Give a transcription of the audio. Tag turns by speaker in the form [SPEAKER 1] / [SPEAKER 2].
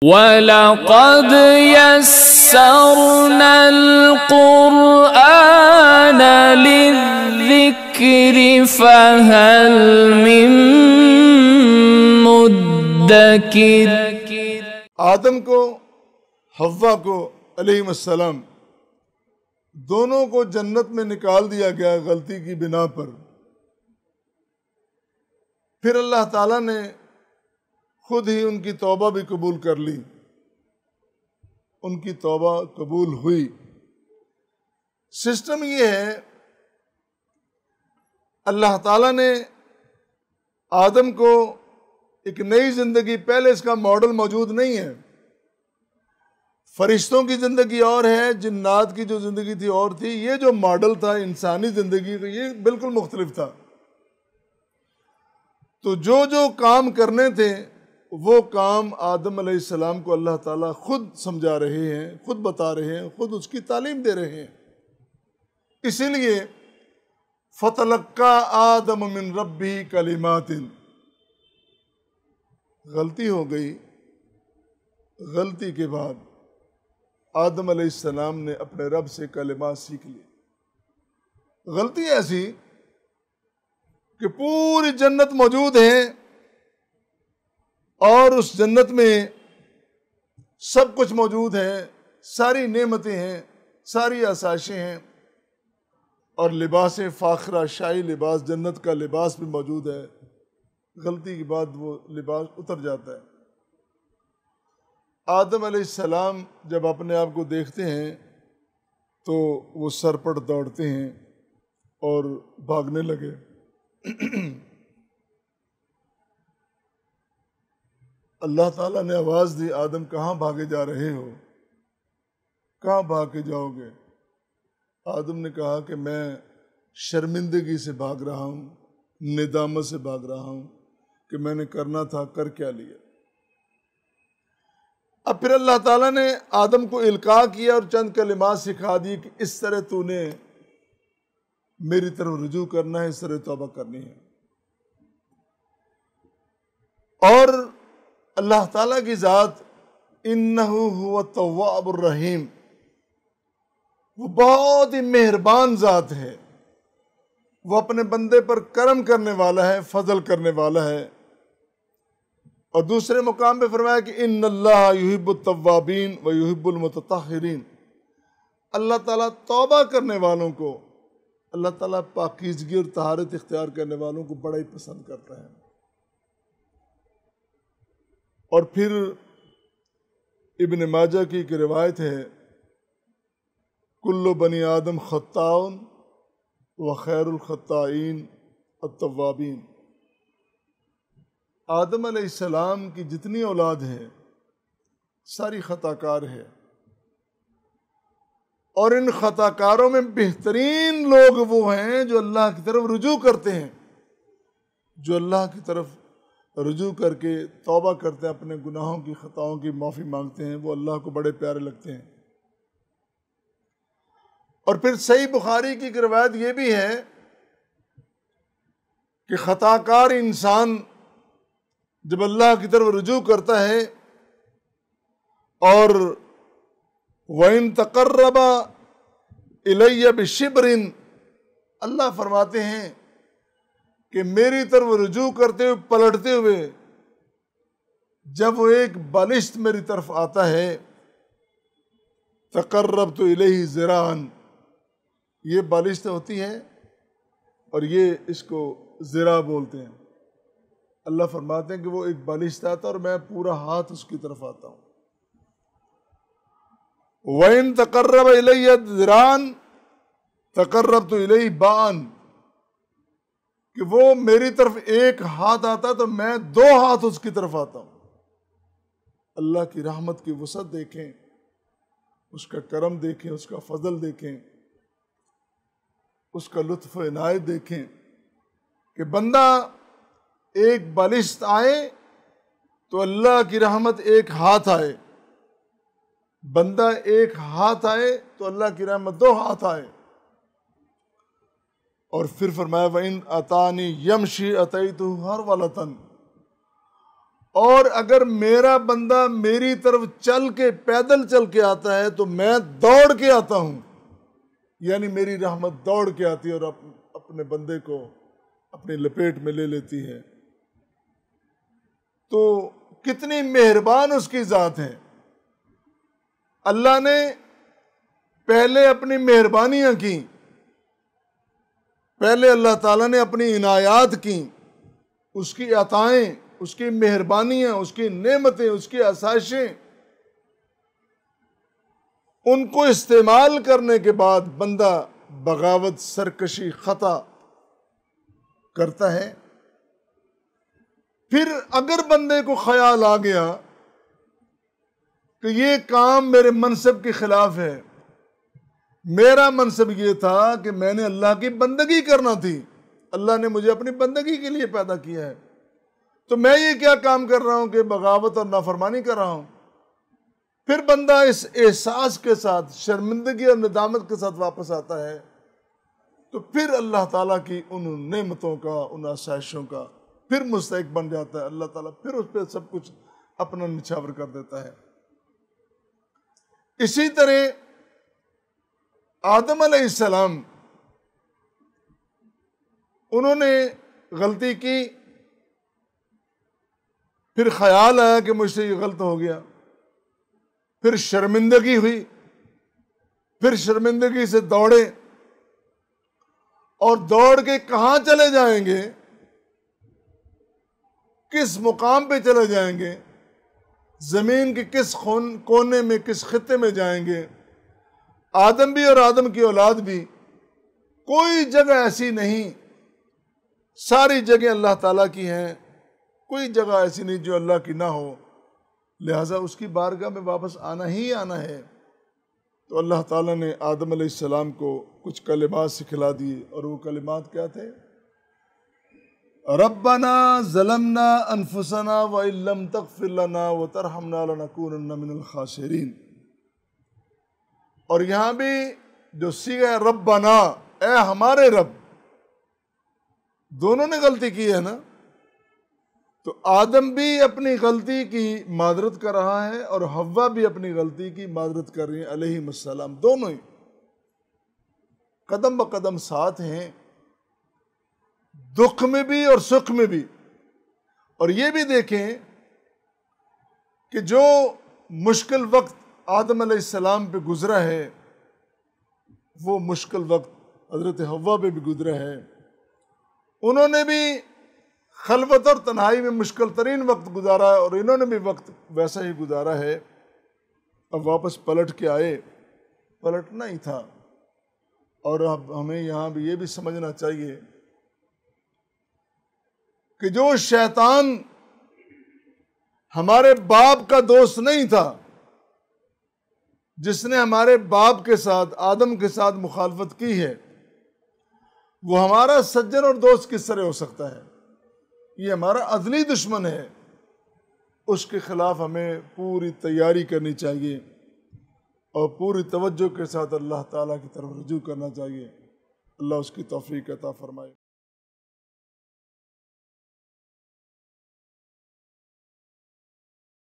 [SPEAKER 1] وَلَقَدْ يَسَّرْنَا الْقُرْآنَ لِلذِّكْرِ فَهَلْ مِن مُدَّكِرٍ۔
[SPEAKER 2] آدم کو، حوا کو علیہم السلام دونوں کو جنت میں نکال دیا گیا غلطی کی بنا پر۔ پھر اللہ تعالیٰ نے خود ہی ان کی توبہ بھی قبول کر لی، ان کی توبہ قبول ہوئی۔ سسٹم یہ ہے، اللہ تعالیٰ نے آدم کو ایک نئی زندگی، پہلے اس کا ماڈل موجود نہیں ہے۔ فرشتوں کی زندگی اور ہے، جنات کی جو زندگی تھی اور تھی، یہ جو ماڈل تھا انسانی زندگی کا یہ بالکل مختلف تھا۔ تو جو جو کام کرنے تھے وہ کام آدم علیہ السلام کو اللہ تعالیٰ خود سمجھا رہے ہیں، خود بتا رہے ہیں، خود اس کی تعلیم دے رہے ہیں۔ اسی لیے فَتَلَقَّىٰ آدَمُ مِن رَبِّهِ كَلِمَاتٍ، غلطی ہو گئی، غلطی کے بعد آدم علیہ السلام نے اپنے رب سے کلمات سیکھ لی۔ غلطی ایسی کہ پوری جنت موجود ہے اور اس جنت میں سب کچھ موجود ہے، ساری نعمتیں ہیں، ساری آسائشیں ہیں، اور لباس فاخرہ، شاہی لباس، جنت کا لباس بھی موجود ہے۔ غلطی کے بعد وہ لباس اتر جاتا ہے۔ آدم علیہ السلام جب اپنے آپ کو دیکھتے ہیں تو وہ سر پڑ دوڑتے ہیں اور بھاگنے لگے۔ اللہ تعالیٰ نے آواز دی، آدم کہاں بھاگے جا رہے ہو؟ کہاں بھاگ کے جاؤ گے؟ آدم نے کہا کہ میں شرمندگی سے بھاگ رہا ہوں، ندامت سے بھاگ رہا ہوں کہ میں نے کرنا تھا، کر کیا لیا۔ اب پھر اللہ تعالیٰ نے آدم کو القاء کیا اور چند کلمات سکھا دی کہ اس طرح تو نے میری طرف رجوع کرنا ہے، اس طرح توبہ کرنی ہے۔ اور اللہ تعالیٰ کی ذات انہ هو التواب الرحیم، وہ بہت ہی مہربان ذات ہے، وہ اپنے بندے پر کرم کرنے والا ہے، فضل کرنے والا ہے۔ اور دوسرے مقام پہ فرمایا کہ ان اللہ یحب التوابین و یحب المتطہرین، اللہ تعالیٰ توبہ کرنے والوں کو، اللہ تعالیٰ پاکیزگی اور طہارت اختیار کرنے والوں کو بڑا ہی پسند کرتا ہے۔ اور پھر ابن ماجہ کی ایک روایت ہے، کل بنی آدم خطاؤن و خیر الخطائین التوابین، آدم علیہ السلام کی جتنی اولاد ہے ساری خطا کار ہے، اور ان خطا کاروں میں بہترین لوگ وہ ہیں جو اللہ کی طرف رجوع کرتے ہیں، جو اللہ کی طرف رجوع کر کے توبہ کرتے ہیں، اپنے گناہوں کی، خطاؤں کی معافی مانگتے ہیں، وہ اللہ کو بڑے پیارے لگتے ہیں۔ اور پھر صحیح بخاری کی ایک روایت یہ بھی ہے کہ خطا کار انسان جب اللہ کی طرف رجوع کرتا ہے اور وَإِن تَقَرَّبَ إِلَيَّ بِشِبْرٍ، اللہ فرماتے ہیں کہ میری طرف رجوع کرتے ہوئے، پلٹتے ہوئے جب وہ ایک بالشت میری طرف آتا ہے، تقربت الیہ ذراعًا، یہ بالشت ہوتی ہے اور یہ اس کو ذراع بولتے ہیں۔ اللہ فرماتے ہیں کہ وہ ایک بالشت آتا ہے اور میں پورا ہاتھ اس کی طرف آتا ہوں۔ وَإِن تَقَرَّبَ إِلَيَّ ذِرَاعًا تَقَرَّبْتُ إِلَيْهِ بَاعًا، کہ وہ میری طرف ایک ہاتھ آتا ہے تو میں دو ہاتھ اس کی طرف آتا ہوں۔ اللہ کی رحمت کی وسعت دیکھیں، اس کا کرم دیکھیں، اس کا فضل دیکھیں، اس کا لطف و عنایت دیکھیں کہ بندہ ایک بالشت آئے تو اللہ کی رحمت ایک ہاتھ آئے، بندہ ایک ہاتھ آئے تو اللہ کی رحمت دو ہاتھ آئے۔ اور پھر فرمایا وَإِنْ أَتَانِي يَمْشِي أَتَيْتُهُ هَرْوَلَةً، اور اگر میرا بندہ میری طرف چل کے پیدل چل کے آتا ہے تو میں دوڑ کے آتا ہوں، یعنی میری رحمت دوڑ کے آتی ہے اور اپنے بندے کو اپنی لپیٹ میں لے لیتی ہے۔ تو کتنی مہربان اس کی ذات ہے۔ اللہ نے پہلے اپنی مہربانیاں کی، پہلے اللہ تعالیٰ نے اپنی عنایات کی، اس کی عطائیں، اس کی مہربانیاں، اس کی نعمتیں، اس کی آسائشیں، ان کو استعمال کرنے کے بعد بندہ بغاوت، سرکشی، خطا کرتا ہے۔ پھر اگر بندے کو خیال آ گیا کہ یہ کام میرے منصب کے خلاف ہے، میرا منصب یہ تھا کہ میں نے اللہ کی بندگی کرنا تھی، اللہ نے مجھے اپنی بندگی کے لیے پیدا کیا ہے، تو میں یہ کیا کام کر رہا ہوں کہ بغاوت اور نافرمانی کر رہا ہوں۔ پھر بندہ اس احساس کے ساتھ، شرمندگی اور ندامت کے ساتھ واپس آتا ہے، تو پھر اللہ تعالیٰ کی ان نعمتوں کا، ان آسائشوں کا پھر مستحق بن جاتا ہے۔ اللہ تعالیٰ پھر اس پہ سب کچھ اپنا نچھاور کر دیتا ہے۔ اسی طرح آدم علیہ السلام، انہوں نے غلطی کی، پھر خیال آیا کہ مجھ سے یہ غلط ہو گیا، پھر شرمندگی ہوئی، پھر شرمندگی سے دوڑے، اور دوڑ کے کہاں چلے جائیں گے، کس مقام پہ چلے جائیں گے، زمین کے کس کونے میں، کس خطے میں جائیں گے۔ آدم بھی اور آدم کی اولاد بھی، کوئی جگہ ایسی نہیں، ساری جگہ اللہ تعالیٰ کی ہیں، کوئی جگہ ایسی نہیں جو اللہ کی نہ ہو، لہٰذا اس کی بارگاہ میں واپس آنا ہی آنا ہے۔ تو اللہ تعالیٰ نے آدم علیہ السلام کو کچھ کلمات سکھلا دیے، اور وہ کلمات کیا تھے؟ ربنا ظلمنا انفسنا وان لم تغفر لنا وترحمنا لنکونن من الخاسرین۔ اور یہاں بھی جو صیغہ ہے ربنا، اے ہمارے رب، دونوں نے غلطی کی ہے نا، تو آدم بھی اپنی غلطی کی معذرت کر رہا ہے اور حوا بھی اپنی غلطی کی معذرت کر رہی ہیں علیہم السلام، دونوں ہی قدم بقدم ساتھ ہیں، دکھ میں بھی اور سکھ میں بھی۔ اور یہ بھی دیکھیں کہ جو مشکل وقت آدم علیہ السلام پہ گزرا ہے، وہ مشکل وقت حضرت حوا پہ بھی گزرا ہے۔ انہوں نے بھی خلوت اور تنہائی میں مشکل ترین وقت گزارا ہے، اور انہوں نے بھی وقت ویسا ہی گزارا ہے۔ اب واپس پلٹ کے آئے، پلٹنا ہی تھا۔ اور اب ہمیں یہاں بھی یہ بھی سمجھنا چاہیے کہ جو شیطان ہمارے باپ کا دوست نہیں تھا، جس نے ہمارے باپ کے ساتھ، آدم کے ساتھ مخالفت کی ہے، وہ ہمارا سجن اور دوست کس طرح ہو سکتا ہے؟ یہ ہمارا ازلی دشمن ہے۔ اس کے خلاف ہمیں پوری تیاری کرنی چاہیے اور پوری توجہ کے ساتھ اللہ تعالیٰ کی طرف رجوع کرنا چاہیے۔ اللہ اس کی توفیق عطا فرمائے۔